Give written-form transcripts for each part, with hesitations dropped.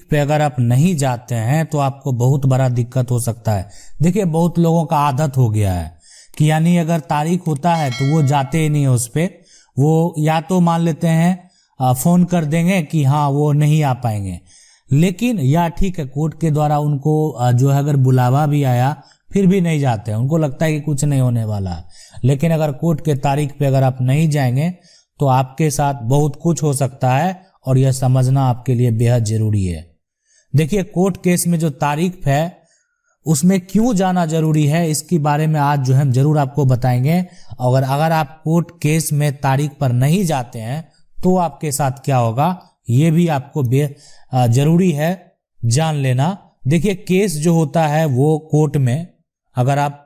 पे अगर आप नहीं जाते हैं तो आपको बहुत बड़ा दिक्कत हो सकता है। देखिए बहुत लोगों का आदत हो गया है कि यानी अगर तारीख होता है तो वो जाते ही नहीं है उस पे, वो या तो मान लेते हैं फोन कर देंगे कि हाँ वो नहीं आ पाएंगे, लेकिन या ठीक है कोर्ट के द्वारा उनको जो है अगर बुलावा भी आया फिर भी नहीं जाते हैं, उनको लगता है कि कुछ नहीं होने वाला है। लेकिन अगर कोर्ट के तारीख पे अगर आप नहीं जाएंगे तो आपके साथ बहुत कुछ हो सकता है और यह समझना आपके लिए बेहद जरूरी है। देखिए कोर्ट केस में जो तारीख है उसमें क्यों जाना जरूरी है इसके बारे में आज जो है हम जरूर आपको बताएंगे। और अगर आप कोर्ट केस में तारीख पर नहीं जाते हैं तो आपके साथ क्या होगा ये भी आपको जरूरी है जान लेना। देखिए केस जो होता है वो कोर्ट में, अगर आप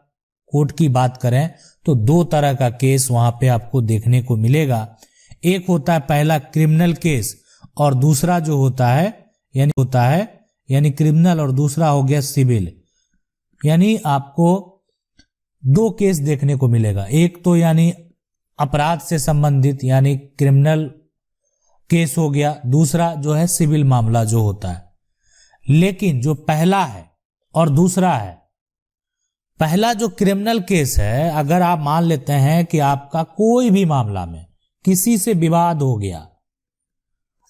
कोर्ट की बात करें तो दो तरह का केस वहां पे आपको देखने को मिलेगा। एक होता है पहला क्रिमिनल केस और दूसरा जो होता है यानी क्रिमिनल और दूसरा हो गया सिविल। यानी आपको दो केस देखने को मिलेगा, एक तो यानी अपराध से संबंधित यानी क्रिमिनल केस हो गया, दूसरा जो है सिविल मामला जो होता है। लेकिन जो पहला है और दूसरा है, पहला जो क्रिमिनल केस है, अगर आप मान लेते हैं कि आपका कोई भी मामला में किसी से विवाद हो गया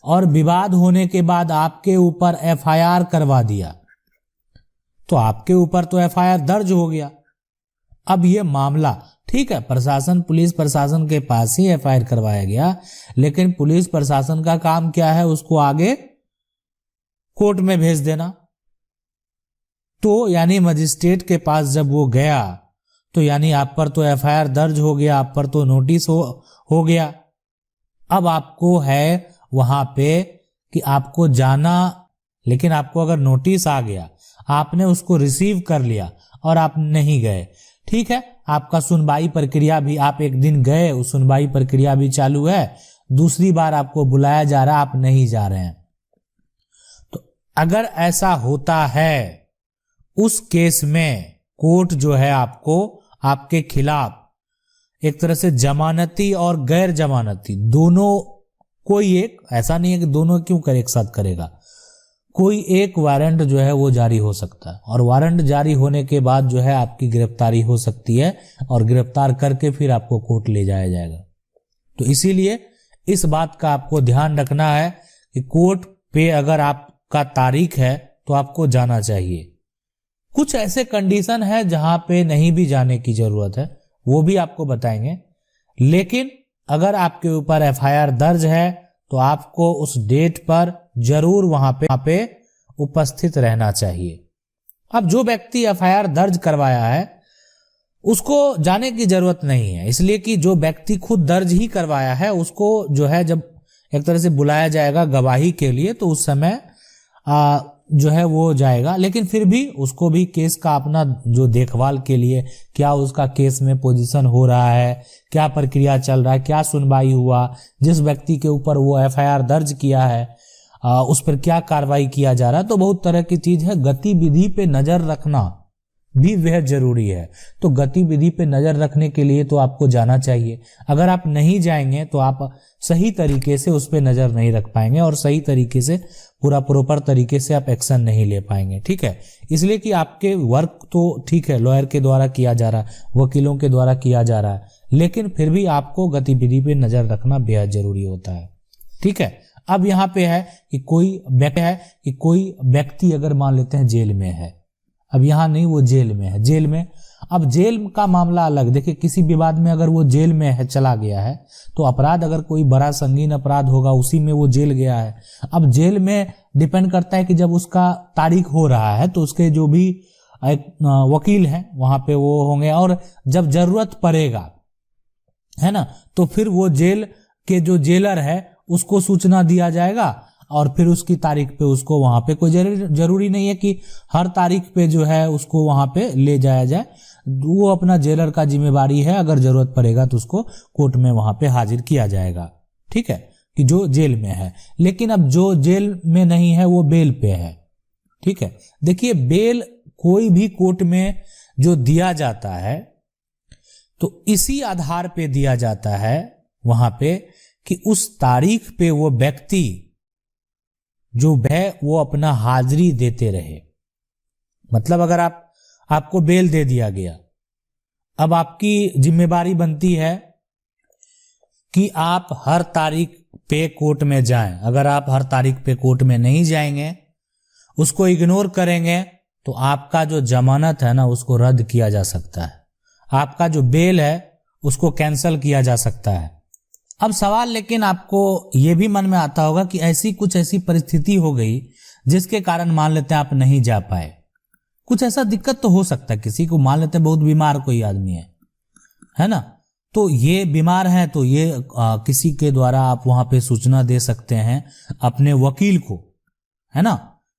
और विवाद होने के बाद आपके ऊपर एफआईआर करवा दिया तो आपके ऊपर तो एफआईआर दर्ज हो गया। अब ये मामला ठीक है प्रशासन पुलिस प्रशासन के पास ही एफआईआर करवाया गया, लेकिन पुलिस प्रशासन का काम क्या है उसको आगे कोर्ट में भेज देना। तो यानी मजिस्ट्रेट के पास जब वो गया तो यानी आप पर तो एफआईआर दर्ज हो गया, आप पर तो नोटिस हो गया। अब आपको है वहां पे कि आपको जाना, लेकिन आपको अगर नोटिस आ गया आपने उसको रिसीव कर लिया और आप नहीं गए, ठीक है आपका सुनवाई प्रक्रिया भी, आप एक दिन गए उस सुनवाई प्रक्रिया भी चालू है, दूसरी बार आपको बुलाया जा रहा आप नहीं जा रहे हैं। तो अगर ऐसा होता है उस केस में कोर्ट जो है आपको आपके खिलाफ एक तरह से जमानती और गैर जमानती दोनों, कोई एक, ऐसा नहीं है कि दोनों क्यों कर एक साथ करेगा, कोई एक वारंट जो है वो जारी हो सकता है और वारंट जारी होने के बाद जो है आपकी गिरफ्तारी हो सकती है और गिरफ्तार करके फिर आपको कोर्ट ले जाया जाएगा। तो इसीलिए इस बात का आपको ध्यान रखना है कि कोर्ट पे अगर आपका तारीख है तो आपको जाना चाहिए। कुछ ऐसे कंडीशन है जहां पे नहीं भी जाने की जरूरत है, वो भी आपको बताएंगे। लेकिन अगर आपके ऊपर एफआईआर दर्ज है तो आपको उस डेट पर जरूर वहां पे उपस्थित रहना चाहिए। अब जो व्यक्ति एफआईआर दर्ज करवाया है उसको जाने की जरूरत नहीं है, इसलिए कि जो व्यक्ति खुद दर्ज ही करवाया है उसको जो है जब एक तरह से बुलाया जाएगा गवाही के लिए तो उस समय जो है वो जाएगा। लेकिन फिर भी उसको भी केस का अपना जो देखभाल के लिए क्या उसका केस में पोजीशन हो रहा है, क्या प्रक्रिया चल रहा है, क्या सुनवाई हुआ, जिस व्यक्ति के ऊपर वो एफआईआर दर्ज किया है उस पर क्या कार्रवाई किया जा रहा है, तो बहुत तरह की चीज है। गतिविधि पे नजर रखना भी बेहद जरूरी है। तो गतिविधि पे नजर रखने के लिए तो आपको जाना चाहिए। अगर आप नहीं जाएंगे तो आप सही तरीके से उस पर नजर नहीं रख पाएंगे और सही तरीके से पूरा प्रॉपर तरीके से आप एक्शन नहीं ले पाएंगे, ठीक है। इसलिए कि आपके वर्क तो ठीक है लॉयर के द्वारा किया जा रहा है, वकीलों के द्वारा किया जा रहा है, लेकिन फिर भी आपको गतिविधि पे नजर रखना बेहद जरूरी होता है, ठीक है। अब यहाँ पे है कि कोई व्यक्ति अगर मान लेते हैं जेल में है, अब यहाँ नहीं वो जेल में है, जेल में, अब जेल का मामला अलग। देखिए किसी विवाद में अगर वो जेल में है चला गया है तो अपराध अगर कोई बड़ा संगीन अपराध होगा उसी में वो जेल गया है। अब जेल में डिपेंड करता है कि जब उसका तारीख हो रहा है तो उसके जो भी एक वकील हैं वहां पे वो होंगे और जब जरूरत पड़ेगा है ना तो फिर वो जेल के जो जेलर है उसको सूचना दिया जाएगा और फिर उसकी तारीख पे उसको वहां पे कोई जरूरी नहीं है कि हर तारीख पे जो है उसको वहां पे ले जाया जाए, वो अपना जेलर का जिम्मेवारी है, अगर जरूरत पड़ेगा तो उसको कोर्ट में वहां पे हाजिर किया जाएगा, ठीक है, कि जो जेल में है। लेकिन अब जो जेल में नहीं है वो बेल पे है, ठीक है। देखिए बेल कोई भी कोर्ट में जो दिया जाता है तो इसी आधार पे दिया जाता है वहां पे कि उस तारीख पे वो व्यक्ति जो है वो अपना हाजिरी देते रहे। मतलब अगर आपको बेल दे दिया गया, अब आपकी जिम्मेदारी बनती है कि आप हर तारीख पे कोर्ट में जाएं। अगर आप हर तारीख पे कोर्ट में नहीं जाएंगे, उसको इग्नोर करेंगे, तो आपका जो जमानत है ना उसको रद्द किया जा सकता है, आपका जो बेल है उसको कैंसिल किया जा सकता है। अब सवाल लेकिन आपको ये भी मन में आता होगा कि ऐसी परिस्थिति हो गई जिसके कारण मान लेते हैं आप नहीं जा पाए, कुछ ऐसा दिक्कत तो हो सकता है किसी को, मान लेते हैं बहुत बीमार कोई आदमी है ना, तो ये बीमार है तो ये किसी के द्वारा आप वहां पे सूचना दे सकते हैं अपने वकील को, है ना,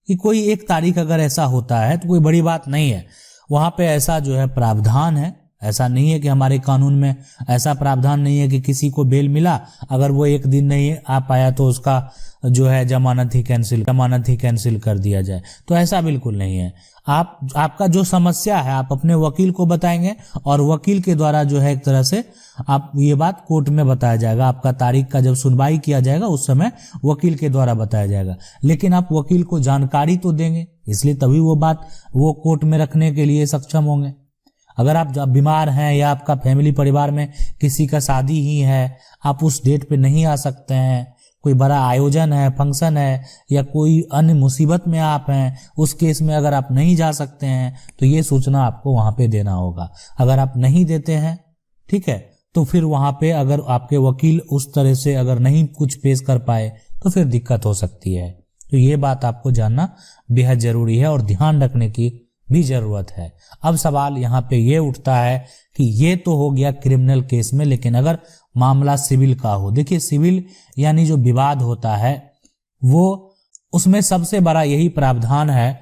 कि कोई एक तारीख अगर ऐसा होता है तो कोई बड़ी बात नहीं है, वहां पे ऐसा जो है प्रावधान है। ऐसा नहीं है कि हमारे कानून में ऐसा प्रावधान नहीं है कि किसी को बेल मिला, अगर वो एक दिन नहीं आ पाया तो उसका जो है जमानत ही कैंसिल कर दिया जाए, तो ऐसा बिल्कुल नहीं है। आपका जो समस्या है आप अपने वकील को बताएंगे और वकील के द्वारा जो है एक तरह से आप ये बात कोर्ट में बताया जाएगा। आपका तारीख का जब सुनवाई किया जाएगा उस समय वकील के द्वारा बताया जाएगा, लेकिन आप वकील को जानकारी तो देंगे, इसलिए तभी वो बात वो कोर्ट में रखने के लिए सक्षम होंगे। अगर आप जब बीमार हैं या आपका फैमिली परिवार में किसी का शादी ही है, आप उस डेट पे नहीं आ सकते हैं, कोई बड़ा आयोजन है, फंक्शन है, या कोई अन्य मुसीबत में आप हैं, उस केस में अगर आप नहीं जा सकते हैं तो ये सूचना आपको वहां पे देना होगा। अगर आप नहीं देते हैं, ठीक है, तो फिर वहां पे अगर आपके वकील उस तरह से अगर नहीं कुछ पेश कर पाए तो फिर दिक्कत हो सकती है। तो ये बात आपको जानना बेहद जरूरी है और ध्यान रखने की भी जरूरत है। अब सवाल यहाँ पे ये उठता है कि ये तो हो गया क्रिमिनल केस में, लेकिन अगर मामला सिविल का हो, देखिए सिविल यानी जो विवाद होता है वो उसमें सबसे बड़ा यही प्रावधान है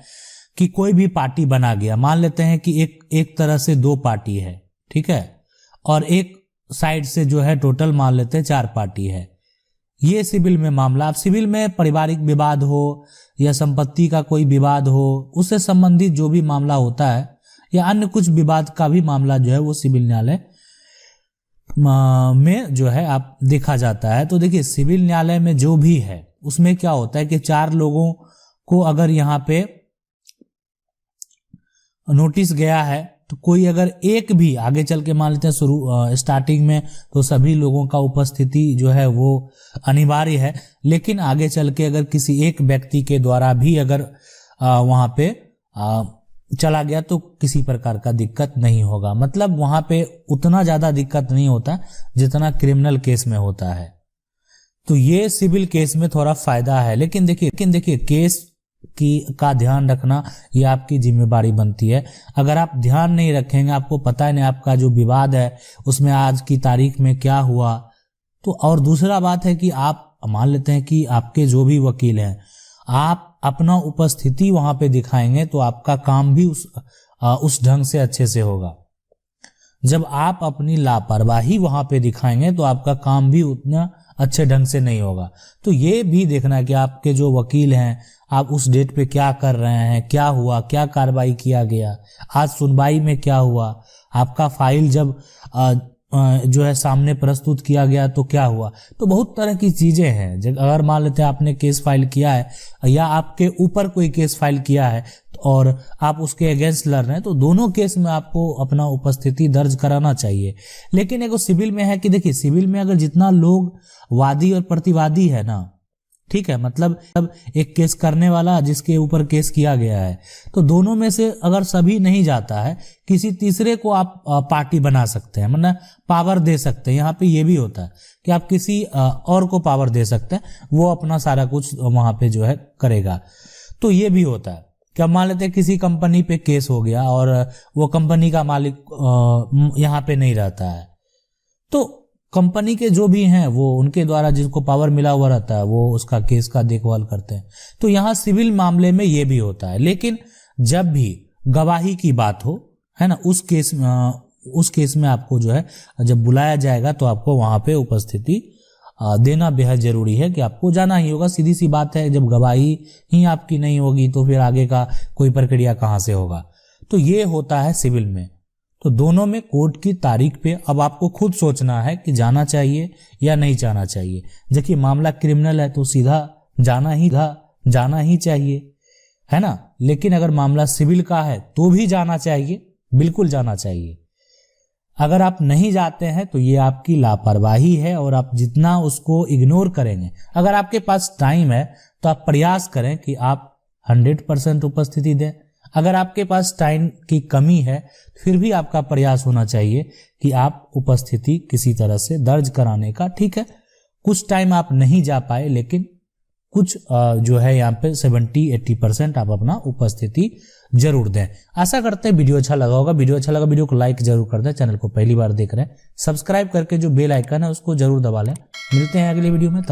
कि कोई भी पार्टी बना गया, मान लेते हैं कि एक तरह से दो पार्टी है, ठीक है, और एक साइड से जो है टोटल मान लेते हैं 4 पार्टी है, ये सिविल में मामला। अब सिविल में पारिवारिक विवाद हो या संपत्ति का कोई विवाद हो, उससे संबंधित जो भी मामला होता है या अन्य कुछ विवाद का भी मामला जो है वो सिविल न्यायालय में जो है आप देखा जाता है। तो देखिए सिविल न्यायालय में जो भी है उसमें क्या होता है कि 4 लोगों को अगर यहाँ पे नोटिस गया है तो कोई अगर एक भी आगे चल के मान लेते हैं स्टार्टिंग में तो सभी लोगों का उपस्थिति जो है वो अनिवार्य है, लेकिन आगे चल के अगर किसी एक व्यक्ति के द्वारा भी अगर वहां पे चला गया तो किसी प्रकार का दिक्कत नहीं होगा। मतलब वहां पे उतना ज्यादा दिक्कत नहीं होता जितना क्रिमिनल केस में होता है। तो ये सिविल केस में थोड़ा फायदा है, लेकिन देखिए केस का ध्यान रखना ये आपकी जिम्मेदारी बनती है। अगर आप ध्यान नहीं रखेंगे, आपको पता ही नहीं आपका जो विवाद है उसमें आज की तारीख में क्या हुआ, तो और दूसरा बात है कि आप मान लेते हैं कि आपके जो भी वकील हैं आप अपना उपस्थिति वहां पे दिखाएंगे तो आपका काम भी उस ढंग से अच्छे से होगा। जब आप अपनी लापरवाही वहां पे दिखाएंगे तो आपका काम भी उतना अच्छे ढंग से नहीं होगा। तो ये भी देखना है कि आपके जो वकील हैं आप उस डेट पे क्या कर रहे हैं, क्या हुआ, क्या कार्रवाई किया गया, आज सुनवाई में क्या हुआ, आपका फाइल जब जो है सामने प्रस्तुत किया गया तो क्या हुआ। तो बहुत तरह की चीजें हैं। जब अगर मान लेते हैं आपने केस फाइल किया है या आपके ऊपर कोई केस फाइल किया है और आप उसके अगेंस्ट लड़ रहे हैं तो दोनों केस में आपको अपना उपस्थिति दर्ज कराना चाहिए। लेकिन एक सिविल में है कि देखिए सिविल में अगर जितना लोग वादी और प्रतिवादी है ना, ठीक है, मतलब एक केस करने वाला जिसके ऊपर केस किया गया है, तो दोनों में से अगर सभी नहीं जाता है किसी तीसरे को आप पार्टी बना सकते हैं, मतलब पावर दे सकते हैं। यहाँ पे ये भी होता है कि आप किसी और को पावर दे सकते हैं, वो अपना सारा कुछ वहां पे जो है करेगा। तो ये भी होता है कि मान लेते हैं किसी कंपनी पे केस हो गया और वो कंपनी का मालिक यहाँ पे नहीं रहता है, तो कंपनी के जो भी हैं वो उनके द्वारा जिसको पावर मिला हुआ रहता है वो उसका केस का देखभाल करते हैं। तो यहाँ सिविल मामले में ये भी होता है। लेकिन जब भी गवाही की बात हो, है ना, उस केस में आपको जो है जब बुलाया जाएगा तो आपको वहां पे उपस्थिति देना बेहद जरूरी है कि आपको जाना ही होगा। सीधी सी बात है, जब गवाही ही आपकी नहीं होगी तो फिर आगे का कोई प्रक्रिया कहाँ से होगा। तो ये होता है सिविल में। तो दोनों में कोर्ट की तारीख पे अब आपको खुद सोचना है कि जाना चाहिए या नहीं जाना चाहिए। देखिए मामला क्रिमिनल है तो सीधा जाना ही था, जाना ही चाहिए, है ना। लेकिन अगर मामला सिविल का है तो भी जाना चाहिए, बिल्कुल जाना चाहिए। अगर आप नहीं जाते हैं तो ये आपकी लापरवाही है और आप जितना उसको इग्नोर करेंगे, अगर आपके पास टाइम है तो आप प्रयास करें कि आप 100% उपस्थिति दें। अगर आपके पास टाइम की कमी है फिर भी आपका प्रयास होना चाहिए कि आप उपस्थिति किसी तरह से दर्ज कराने का, ठीक है। कुछ टाइम आप नहीं जा पाए लेकिन कुछ जो है यहाँ पे 70-80% आप अपना उपस्थिति जरूर दें। आशा करते हैं वीडियो अच्छा लगा होगा। वीडियो अच्छा लगा वीडियो को लाइक जरूर कर दें। चैनल को पहली बार देख रहे हैं सब्सक्राइब करके जो बेल आइकन है उसको जरूर दबा लें। मिलते हैं अगले वीडियो में, तब